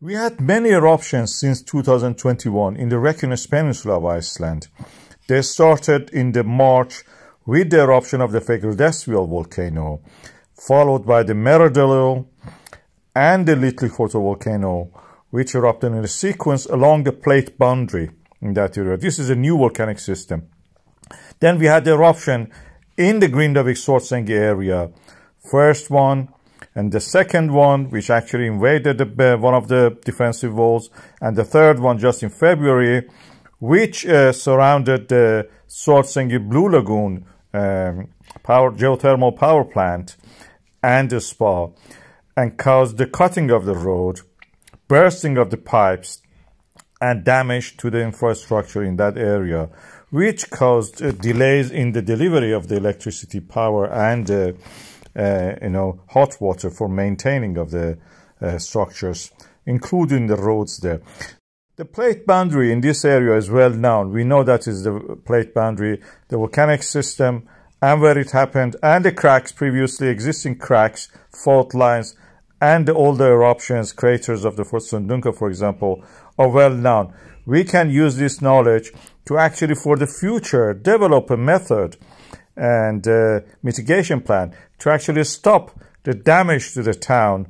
We had many eruptions since 2021 in the Reykjanes Peninsula of Iceland. They started in the March with the eruption of the Grindavík volcano, followed by the Meradillo and the Little volcano, which erupted in a sequence along the plate boundary in that area. This is a new volcanic system. Then we had the eruption in the Iceland Svartsengi area. First one, and the second one, which actually invaded one of the defensive walls, and the third one just in February, which surrounded the Svartsengi Blue Lagoon geothermal power plant and the spa, and caused the cutting of the road, bursting of the pipes, and damage to the infrastructure in that area, which caused delays in the delivery of the electricity power and hot water for maintaining of the structures, including the roads there. The plate boundary in this area is well known. We know that is the plate boundary, the volcanic system, and where it happened, and the cracks, previously existing cracks, fault lines, and all the eruptions, craters of the Fort Sundunga, for example, are well known. We can use this knowledge to actually, for the future, develop a method and mitigation plan to actually stop the damage to the town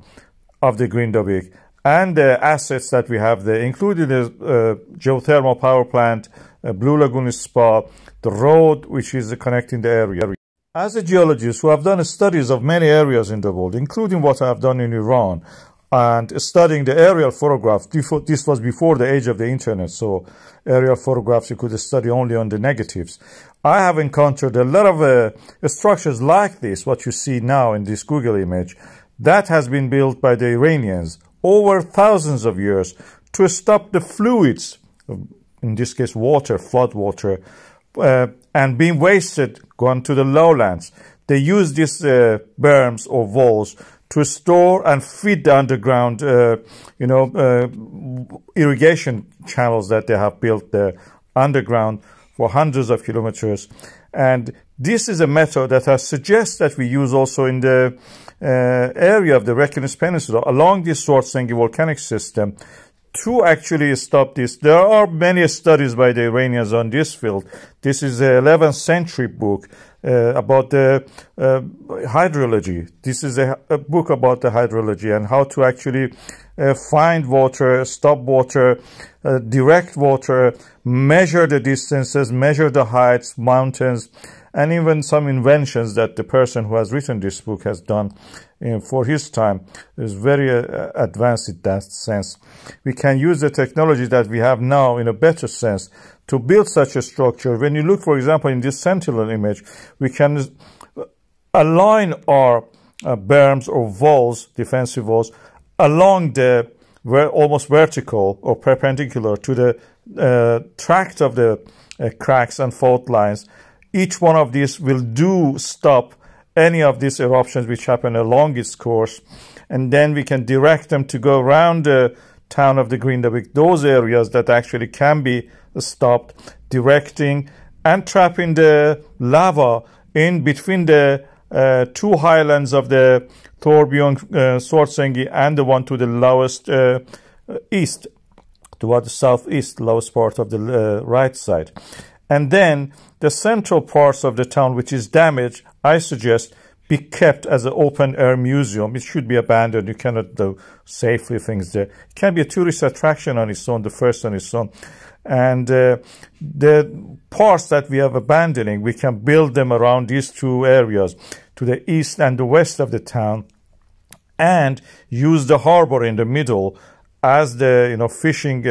of the Grindavík and the assets that we have there, including the geothermal power plant, Blue Lagoon spa, the road which is connecting the area. As a geologist who have done studies of many areas in the world, including what I have done in Iran, and studying the aerial photographs, this was before the age of the internet, so aerial photographs you could study only on the negatives. I have encountered a lot of structures like this, what you see now in this Google image, that has been built by the Iranians over thousands of years to stop the fluids, in this case water, flood water, and being wasted, gone to the lowlands. They use these berms or walls to store and feed the underground, irrigation channels that they have built there underground for hundreds of kilometers. And this is a method that I suggest that we use also in the area of the Reykjanes Peninsula along this Svartsengi volcanic system to actually stop this. There are many studies by the Iranians on this field. This is an 11th century book about the hydrology. This is a book about the hydrology and how to actually find water, stop water, direct water, measure the distances, measure the heights, mountains, and even some inventions that the person who has written this book has done for his time is very advanced in that sense. We can use the technology that we have now in a better sense to build such a structure. When you look, for example, in this sentinel image, we can align our berms or walls, defensive walls, along the almost vertical or perpendicular to the tract of the cracks and fault lines. Each one of these will stop any of these eruptions which happen along its course, and then we can direct them to go around the town of the Grindavík, those areas that actually can be stopped, directing and trapping the lava in between the two highlands of the Thorbjorn Svartsengi and the one to the lowest east, toward the southeast, lowest part of the right side. And then the central parts of the town which is damaged, I suggest be kept as an open-air museum. It should be abandoned. You cannot do safely things there. It can be a tourist attraction on its own, the first on its own. And the parts that we have abandoning, we can build them around these two areas, to the east and the west of the town, and use the harbor in the middle as the fishing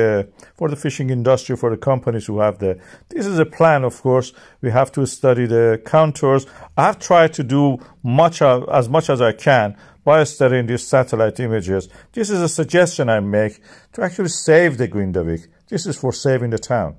for the fishing industry, for the companies who have the. This is a plan, of course. We have to study the contours. I've tried to do as much as I can by studying these satellite images. This is a suggestion I make to actually save the Grindavík. This is for saving the town.